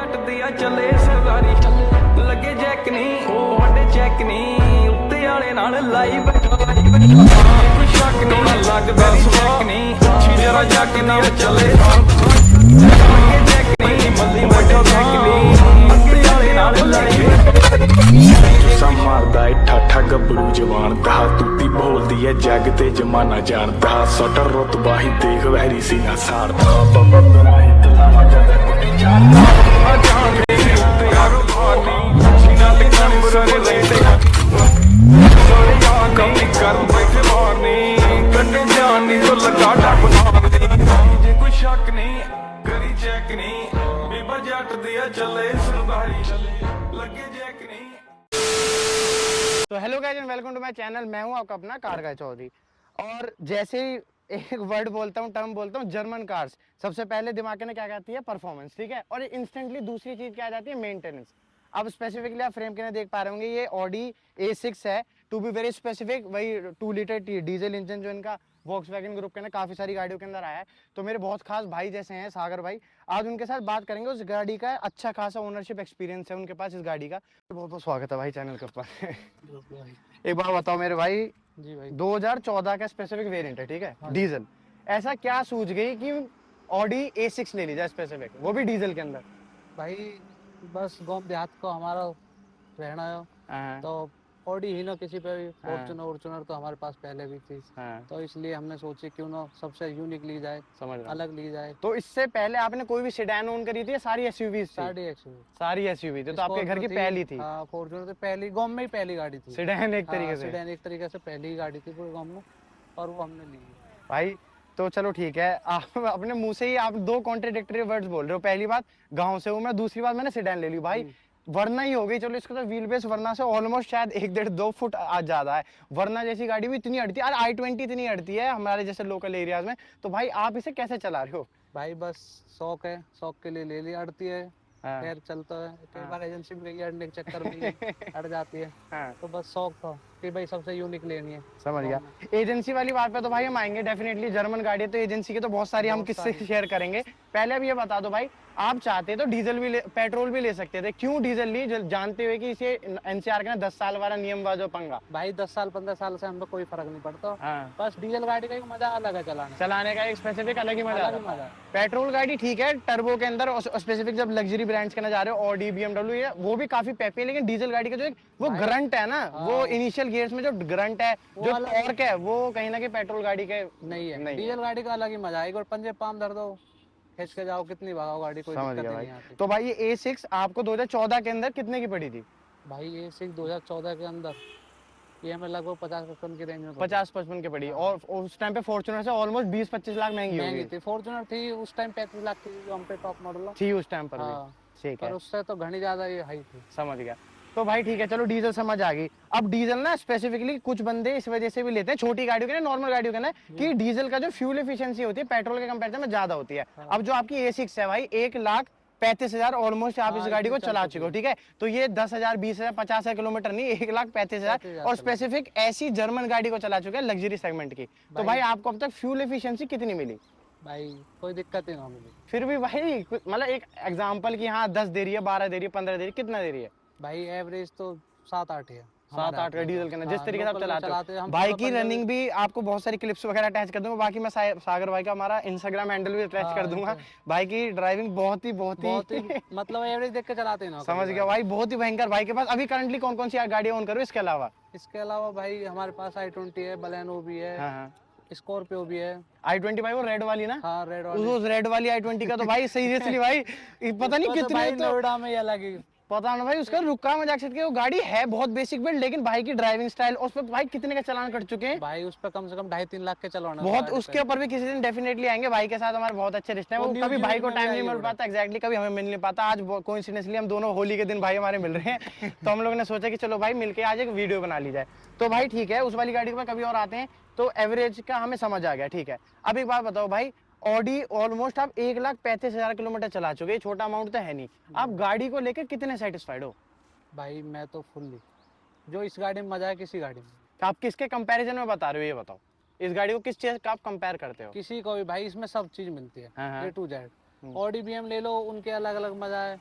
जट दिया चले सरदारी लगे जैक नहीं वड्डे चेक नहीं उत्ते वाले नाल लाई बैठा कोई शक नहीं लगदा चेक नहीं जरा जट नाल चले लगे जैक नहीं मल्ली वड्डे चेक नहीं उत्ते वाले नाल लाई गुस्सा मारदा है ठाठा गबड़ू जवान दा तूती बोलदी है जग ते जमाना जानदा सटर रुतबा ही देख वैरी सीना सारदा बाबा बनाई तलावा जद कुटी जानदा जाने उत्ते यारो पानी सीना ते कंबरे लेते सोरे यार कमी कर बैठे मारनी कटे जानी तो लगा डक मारनी जे कोई शक नहीं करी चेक नहीं बीबा जट दिया चले सरदारी लगे जैक नहीं। तो hello guys and welcome to my channel. मैं हूं आपका अपना कार गाय चौधरी। और जैसे ही एक वर्ड बोलता हूं, टर्म बोलता हूं, जर्मन कार्स, सबसे पहले दिमाग में क्या आती है? परफॉर्मेंस, ठीक है। और इंस्टेंटली दूसरी चीज क्या आ जाती है? मेंटेनेंस। अब स्पेसिफिकली आप फ्रेम के अंदर देख पा रहे होंगे, ये ऑडी A6 है। टू बी वेरी स्पेसिफिक, वही 2 लीटर डीजल इंजन जो इनका वॉक्सवैगन ग्रुप के अंदर काफी सारी गाड़ियों के अंदर आया है। तो मेरे बहुत खास भाई जैसे हैं सागर भाई, आज उनके साथ बात करेंगे। उस गाड़ी का अच्छा खासा ओनरशिप एक्सपीरियंस है उनके पास इस गाड़ी का। बहुत बहुत स्वागत है भाई चैनल के ऊपर। एक बार बताओ मेरे भाई, जी भाई 2014 का स्पेसिफिक वेरिएंट है, ठीक है, डीजल। ऐसा क्या सूझ गई कि ऑडी A6 ले ली जाए स्पेसिफिक, वो भी डीजल के अंदर? भाई बस गांव देहात को हमारा रहना है, हाँ, तो ऑडी ही ना किसी पे भी फॉर्च्यूनर तो हमारे पास पहले भी थी, हाँ, तो इसलिए हमने सोची क्यों ना सबसे यूनिक ली जाए, समझ रहा हूं। अलग ली जाए। तो इससे पहले आपने कोई भी सेडान ओन करी थी या सारी एसयूवीज थी? सारी एसयूवी थी। तो आपके घर की पहली थी? हाँ, फॉर्च्यूनर तो पहली गांव में ही पहली गाड़ी थी। सेडान एक तरीके से? सेडान एक तरीके से पहली गाड़ी थी पूरे गांव में, और वो हमने ली भाई। तो चलो ठीक है, आप अपने मुंह से ही आप 2 कॉन्ट्राडिक्टरी वर्ड्स बोल रहे हो। पहली बात गांव से हूं मैं, दूसरी बात मैंने सेडान ले ली। भाई वरना ही हो गई, चलो इसको तो व्हील बेस वरना से ऑलमोस्ट शायद 1-1.5-2 फुट आज ज्यादा है। वरना जैसी गाड़ी भी इतनी अड़ती है, i20 इतनी अड़ती है हमारे जैसे लोकल एरियाज में। तो भाई आप इसे कैसे चला रहे हो? भाई बस शौक है, शौक के लिए ले ली। अड़ती है, हाँ। खैर चलता है, कई बार एजेंसी में गई अड़ने के चक्कर में अड़ जाती है। हाँ। तो बस शौक था कि भाई सबसे यूनिक लेनी है। समझ गया। एजेंसी वाली बात पे तो भाई हम आएंगे डेफिनेटली। जर्मन गाड़ी है तो एजेंसी की तो बहुत सारी हम किससे शेयर करेंगे। पहले अब ये बता दो भाई, आप चाहते तो डीजल भी पेट्रोल भी ले सकते थे, क्यों डीजल ली? जानते हुए कि इसे एनसीआर का 10 साल वाला नियम वाला जो पंगा। भाई 10 साल 15 साल से हम लोग कोई फर्क नहीं पड़ता। हाँ। बस डीजल गाड़ी का एक मजा अलग है चलाने का, एक स्पेसिफिक अलग ही मजा अलग ही आता है। मजा है। पेट्रोल गाड़ी ठीक है टर्बो के अंदर, और स्पेसिफिक जब लग्जरी ब्रांड्स के अंदर जा रहे हो, ऑडी BMW, ये वो भी काफी पेपी है। लेकिन डीजल गाड़ी का जो एक वो ग्रंट है ना, वो इनिशियल गियर्स में जो ग्रंट है, जो टॉर्क है, वो कहीं ना कहीं पेट्रोल गाड़ी के नहीं है। नहीं डीजल गाड़ी का अलग ही मजा है। एक बार पंजे पाम धर दो, खींच के जाओ, कितनी भगाओ गाड़ी, कोई समझ दिक्कत गया नहीं भाई। आती। तो भाई ये A6 आपको 2014 के अंदर कितने की पड़ी थी? भाई ये सिर्फ 2014 के अंदर ये हमें लगभग 50-55 की रेंज में 50-55 की पड़ी। और उस टाइम पे फॉर्च्यूनर से ऑलमोस्ट 20-25 लाख महंगी महंगी होगी थी। फॉर्च्यूनर थी उस टाइम 35 लाख की, जो हम पे टॉप मॉडल थी उस टाइम पर भी। हाँ, ठीक पर है, उससे तो घनी ज्यादा ये हाई थी। समझ गया। तो भाई ठीक है, चलो डीजल समझ आ गई। अब डीजल ना स्पेसिफिकली कुछ बंदे इस वजह से भी लेते हैं छोटी गाड़ियों के ना, नॉर्मल गाड़ियों के ना, कि डीजल का जो फ्यूल एफिशिएंसी होती है पेट्रोल के कंपैरिजन में ज्यादा होती है। अब जो आपकी A6 है भाई, 1,35,000 ऑलमोस्ट आप इस गाड़ी को चला चुके हो, ठीक है। तो ये 10,000, 20,000, 50,000 किलोमीटर नहीं, 1,35,000 और स्पेसिफिक ऐसी जर्मन गाड़ी को चला चुके हैं लग्जरी सेगमेंट की। तो भाई आपको अब तक फ्यूल एफिशिएंसी कितनी मिली? भाई कोई दिक्कत ही ना मिली। फिर भी भाई मतलब एक एग्जांपल की, हाँ 10 दे रही है, 12 दे रही है, 15 दे रही है, कितना दे रही है? भाई एवरेज तो 7-8 है। 7-8 का डीजल के ना, जिस तरीके से आप चलाते हो। हम भाई की रनिंग भी आपको बहुत सारी क्लिप्स वगैरह अटैच कर दूंगा। बाकी मैं सागर भाई का हमारा इंस्टाग्राम हैंडल भी अटैच कर दूंगा। भाई की ड्राइविंग बहुत ही मतलब एवरेज देख के चलाते हैं ना। समझ गया भाई, बहुत ही भयंकर। भाई के पास अभी करंटली कौन कौन सी गाड़ियां ऑन करो इसके अलावा? इसके अलावा भाई हमारे पास i20 है, बलेनो भी है, हाँ, स्कॉर्पियो भी है। i20 भाई वो रेड वाली ना? हाँ, रेड वाली। उस रेड वाली i20 का तो भाई सीरियसली भाई पता नहीं कितने, तो नोएडा में ये लगी, पता ना भाई उसका रुका मजाक सकते, वो गाड़ी है बहुत बेसिक बिल्ड, लेकिन भाई की ड्राइविंग स्टाइल, उस पर भाई कितने का चालान कट चुके हैं भाई। उस पर कम से कम 2.5-3 लाख के चलाना बहुत। उसके ऊपर भी किसी दिन डेफिनेटली आएंगे। भाई के साथ हमारे बहुत अच्छे रिश्ते हैं। वो कभी भाई को टाइम नहीं मिल पाता, एग्जैक्टली कभी हमें मिल नहीं पाता। आज कोइंसिडेंटली हम दोनों होली के दिन भाई हमारे मिल रहे हैं। तो हम लोगों ने सोचा कि चलो भाई मिलके आज एक वीडियो बना ली जाए। तो भाई ठीक है, उस वाली गाड़ी के कभी और आते हैं। तो एवरेज का हमें समझ आ गया, ठीक है। अब एक बात बताओ भाई, ऑडी ऑलमोस्ट आप 1,35,000 किलोमीटर चला चुके हैं, छोटा अमाउंट तो है नहीं। आप गाड़ी को लेकर कितने सेटिस्फाइड हो? भाई मैं तो फुल्ली, जो इस गाड़ी में मजा है किसी गाड़ी में। आप किसके कंपैरिजन में बता रहे हो, ये बताओ। इस गाड़ी को किस चीज का आप कंपेयर करते हो? किसी को भी भाई, इसमें सब चीज मिलती है, हाँ। A to Z। Audi BM ले लो, उनके अलग अलग मजा है,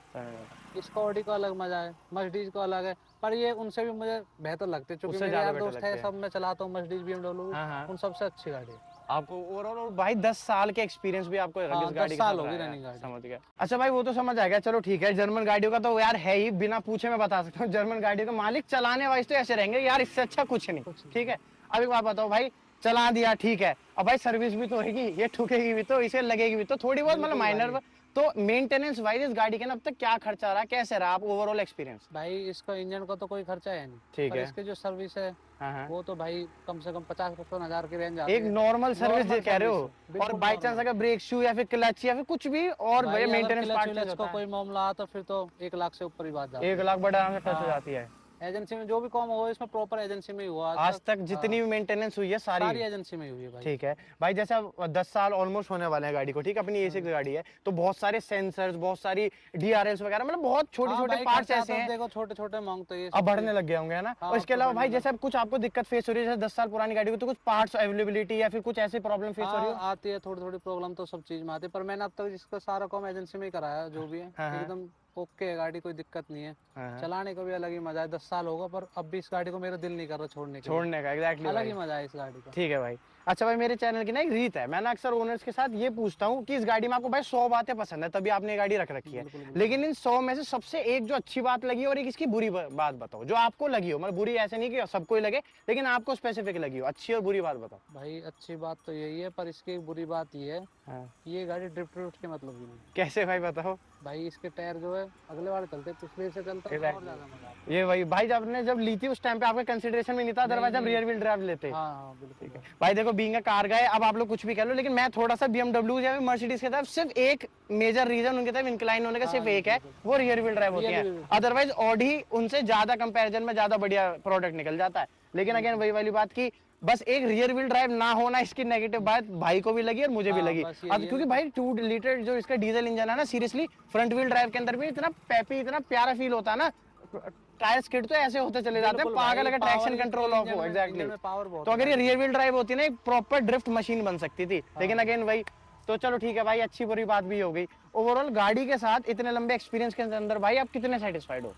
इसका ऑडी का अलग मजा है, मर्सिडीज का अलग है, पर ये उनसे भी मुझे बेहतर लगते हैं, क्योंकि उससे मेरे ज्यादा यार बेटर दोस्त है लगते सब, मैं चलाता हूँ मर्सिडीज बीएमडब्ल्यू, हाँ। उन सबसे अच्छी गाड़ी है। आपको ओवरऑल भाई 10 साल के एक्सपीरियंस भी आपको हाँ, इस गाड़ी 10 के साल साथ हो गई रहा है, रनिंग गाड़ी। समझ गया। अच्छा भाई वो तो समझ आ गया, चलो ठीक है, जर्मन गाड़ियों का तो यार है ही, बिना पूछे मैं बता सकता हूँ, जर्मन गाड़ियों के मालिक चलाने वाइज तो ऐसे रहेंगे यार, इससे अच्छा कुछ नहीं, ठीक है। अब एक बात बताओ भाई, चला दिया ठीक है, अब भाई सर्विस भी तो होगी, ये ठुकेगी भी तो, इसे लगेगी भी तो, थोड़ी बहुत मतलब माइनर, तो मेंटेनेंस वाइज इस गाड़ी के ना अब तक क्या खर्चा रहा, कैसे रहा, आप ओवरऑल एक्सपीरियंस? भाई इसका इंजन का तो कोई खर्चा है नहीं, ठीक पर है। इसकी जो सर्विस है हाँ। वो तो भाई कम से कम 50-55 हजार की रेंज आती एक है। नॉर्मल सर्विस Normal कह रहे हो, service है, और बिल्कुल बाई चांस normal। अगर ब्रेक शू या फिर क्लच या फिर कुछ भी और भाई अगर मेंटेनेंस क्लच पार्ट विलच का कोई मामला आता फिर तो 1 लाख से ऊपर ही बात जाती है। 1 लाख बड़ा आराम से टच हो हाँ। जाती है। एजेंसी में जो भी काम हुआ इसमें प्रॉपर एजेंसी में ही हुआ आज तक जितनी भी मेंटेनेंस हुई है सारी सारी एजेंसी में ही हुई है भाई। ठीक है भाई। जैसे अब 10 साल ऑलमोस्ट होने वाले हैं गाड़ी को, ठीक है, अपनी A6 गाड़ी है, तो बहुत सारे सेंसर्स, बहुत सारी DRLs वगैरह, मतलब बहुत छोटे हाँ छोटे भाई, पार्ट्स खर्चा ऐसे तो हैं, देखो छोटे छोटे मांगते हैं ये अब सब बढ़ने चीज़। लग गए होंगे, है ना। हाँ, और इसके अब तो अलावा भाई बढ़ने जैसे अब कुछ आपको दिक्कत फेस हो रही है, जैसे 10 साल पुरानी गाड़ी को, तो कुछ पार्ट्स अवेलेबिलिटी या फिर कुछ ऐसी प्रॉब्लम फेस हो रही हाँ, हो? आती है, थोड़ी थोड़ी प्रॉब्लम तो सब चीज में आती है, पर मैंने अब तक इसका सारा काम एजेंसी में ही कराया, जो भी है हाँ। एकदम ओके है गाड़ी, कोई दिक्कत नहीं है। हाँ। चलाने का भी अलग ही मजा है, 10 साल होगा पर अब भी इस गाड़ी को मेरा दिल नहीं कर रहा छोड़ने के लिए। छोड़ने का एग्जैक्टली अलग भाई। ही मजा है इस गाड़ी का। ठीक है भाई। अच्छा भाई, मेरे चैनल की ना एक रीत है, मैं ना अक्सर ओनर्स के साथ ये पूछता हूँ कि इस गाड़ी में आपको भाई 100 बातें पसंद है तभी आपने ये गाड़ी रख रखी है, बिल्कुल, बिल्कुल। लेकिन इन 100 में से सबसे एक जो अच्छी बात लगी और एक इसकी बुरी बात बताओ, जो आपको लगी हो, मतलब बुरी ऐसे नहीं कि सबको ही लगे, लेकिन आपको स्पेसिफिक लगी हो, अच्छी और बुरी बात बताओ। भाई अच्छी बात तो यही है, पर इसकी एक बुरी बात ये है हाँ। कि ये गाड़ी ड्रिफ्ट व्रिफ्ट के मतलब ही नहीं। कैसे भाई बताओ? भाई इसके टायर जो है अगले वाले चलते, पिछले से चलता है, और ज्यादा मजा आता ये भाई भाई जब ली थी उस टाइम पे आपके कंसिडरेशन में नहीं था, अदरवाइज आप नहीं। रियर व्हील ड्राइव लेते। है। हाँ बिल्कुल। भाई देखो, बीइंग अ कार गाय, अब आप लोग कुछ भी कह लो, लेकिन मैं थोड़ा सा BMW या मर्सिडीज की तरफ सिर्फ एक मेजर रीजन उनके तरफ इंक्लाइन होने का सिर्फ एक है, वो रियर व्हील ड्राइव होती Rear है। wheel। अदरवाइज ऑडी उनसे ज्यादा कंपैरिजन में ज्यादा बढ़िया प्रोडक्ट निकल जाता है। लेकिन अगेन वही वाली बात की बस एक रियर व्हील ड्राइव ना होना, इसकी नेगेटिव बात भाई को भी लगी और मुझे भी हाँ, लगी। बस यही अब है। क्योंकि भाई 2 लीटर जो इसका डीजल इंजन है ना, सीरियसली फ्रंट व्हील ड्राइव के अंदर भी इतना पेपी, इतना प्यारा फील होता है ना, टायर स्किड तो ऐसे होते चले जाते हैं बिल्कुल पागल, भाई, अगर power ट्रैक्शन इसके कंट्रोल ऑफ इंजन हो। में- एग्जैक्टली। इंजन में power बहुत तो अगर है। ये रियर व्हील ड्राइव होती ना, एक प्रॉपर ड्रिफ्ट मशीन बन सकती थी, लेकिन अगेन वही, तो चलो ठीक है भाई, अच्छी बुरी बात भी हो गई। ओवरऑल गाड़ी के साथ इतने लंबे एक्सपीरियंस के अंदर भाई आप कितने सेटिस्फाइड हो?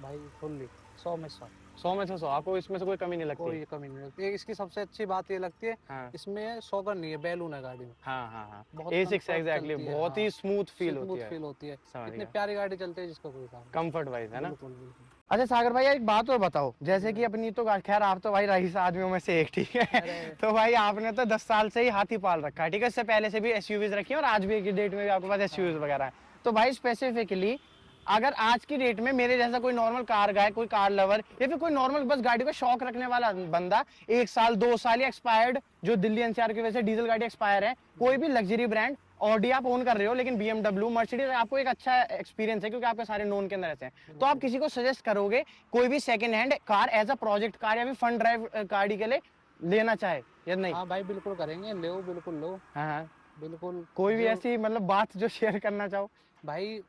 भाई फुल्ली 100 में 100, 100 में से 100, आपको इसमें से कोई कमी नहीं लगती? कोई कमी नहीं लगती। इसकी सबसे अच्छी बात ये लगती है, हाँ इसमें शॉकर नहीं है, बैलून है गाड़ी में। हाँ। बहुत A6 comfort एग्जैक्टली, चलती है, बहुत ही हाँ। स्मूथ फील स्मूथ होती है, फील होती है, समझ इतनी गया। प्यारी गाड़ी चलती है जिसका कोई काम नहीं। कंफर्ट वाइज है ना। बिल्कुल बिल्कुल। अच्छा सागर भाई, एक बात और बताओ, जैसे कि अपनी तो खैर आप तो भाई रईस आदमियों में से एक, ठीक है, तो भाई आपने तो 10 साल से ही हाथी पाल रखा है, ठीक है, इससे पहले से भी SUVs रखी है और आज भी की डेट में भी आपके पास SUVs वगैरह है, तो भाई स्पेसिफिकली अगर आज की डेट में मेरे जैसा कोई नॉर्मल कार गाय, कोई कार लवर या फिर कोई नॉर्मल बस गाड़ी का शौक रखने वाला बंदा, 1 साल 2 साल या एक्सपायर्ड, जो दिल्ली NCR की वजह से डीजल गाड़ी एक्सपायर है, कोई भी लग्जरी ब्रांड, ऑडी आप ओन कर रहे हो लेकिन BMW मर्सिडीज आपको एक अच्छा एक्सपीरियंस है क्योंकि आपके सारे नोन के अंदर रहते हैं, तो आप किसी को सजेस्ट करोगे कोई भी second hand car as a project car या फिर फन ड्राइव गाड़ी के लिए लेना चाहे या नहीं? हाँ भाई बिल्कुल करेंगे, लो बिल्कुल लो, हाँ। बिल्कुल। कोई भी जो- ऐसी मतलब बात जो शेयर करना चाहो? भाई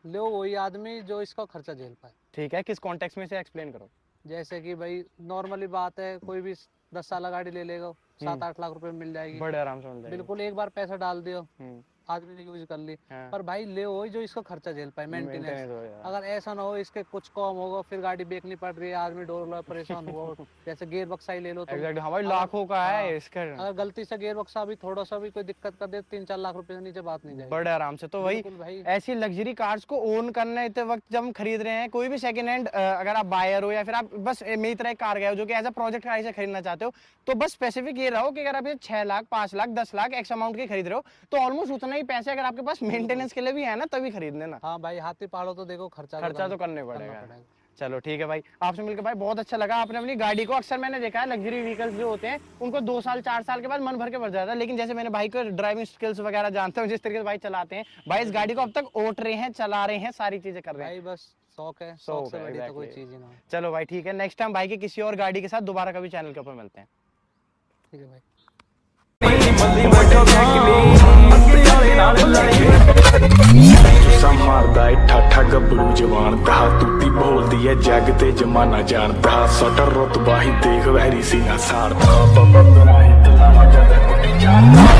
लो वही आदमी जो इसका खर्चा झेल पाए। ठीक है, किस कॉन्टेक्स्ट में से एक्सप्लेन करो। जैसे कि भाई नॉर्मली बात है, कोई भी 10 साल गाड़ी ले लेगा, 7-8 लाख रुपए में मिल जाएगी, बड़े आराम से मिल जाएगी। बिल्कुल। एक बार पैसा डाल दियो, हम्म, आदमी ने यूज कर ली, हाँ। पर भाई ले वही जो इसका खर्चा झेल पाए, Maintenance मेंटेनेंस। हो यार। अगर ऐसा ना हो इसके कुछ कम होगा फिर गाड़ी बेचनी पड़ रही है, आदमी डोर लो परेशान हुआ, जैसे गियर बक्सा ही ले लो तो एग्जैक्टली, हाँ भाई लाखों का है हाँ। इसका, अगर गलती से गियर बक्सा भी थोड़ा सा भी कोई दिक्कत कर दे, 3-4 लाख रुपए से नीचे बात नहीं जाएगी। बड़े आराम से। तो वही बिल्कुल भाई। ऐसी लग्जरी कार्स को ओन करने के वक्त जब हम खरीद रहे हैं, कोई भी सेकंड हैंड अगर आप बायर हो या फिर आप बस मेरी तरह एक कार गए हो जो कि एज अ प्रोजेक्ट कार से खरीदना चाहते हो, तो बस स्पेसिफिक ये रहो कि अगर आप ये 6 लाख 5 लाख 10 लाख एक्स अमाउंट की खरीद रहे हो, तो ऑलमोस्ट उतना ही पैसे अगर आपके पास मेंटेनेंस के लिए भी है ना, तभी खरीद लेना। हाँ भाई, हाथी पहाड़ों तो देखो खर्चा तो करने पड़ेगा। चलो ठीक है भाई, आपसे मिलकर भाई बहुत अच्छा लगा। आपने अपनी गाड़ी को, अक्सर मैंने देखा है लग्जरी व्हीकल्स जो होते हैं उनको 2 साल 4 साल के बाद मन भर के भर जाता है, लेकिन जैसे मैंने भाई को ड्राइविंग स्किल्स वगैरह जानते हो, जिस तरीके से भाई चलाते हैं, भाई इस गाड़ी को अब तक ओट रहे हैं, चला रहे हैं, सारी चीजें कर रहे हैं। भाई बस शौक है, शौक से बड़ी तो कोई exactly। चीज ही ना हो। चलो भाई ठीक है, नेक्स्ट टाइम भाई के किसी और गाड़ी के साथ दोबारा कभी चैनल के ऊपर मिलते हैं। ठीक है भाई। ਮੱਲੀ ਵੱਡੇ ਜੈਕਨੀ ਅੱਗੇ ਵਾਲੇ ਨਾਲ ਲਾਈ ਸਾ ਮਾਰਦਾ ਏ ਠਾਠਾ ਗੱਭਰੂ ਜਵਾਨ ਦਾ, ਤੂਤੀ ਬੋਲਦੀ ਏ ਜੱਗ ਤੇ ਜਮਾਨਾ ਜਾਣਦਾ, ਸਟਰ ਰੁਤਬਾ ਹੀ ਦੇਖ ਵੈਰੀ ਸੀਨਾ ਸਾੜਦਾ, ਬੱਬਾ ਰਾਹੀ ਤਲਾਵਾ ਜਦ ਕੁੱਟੀ ਜਾਣਦਾ।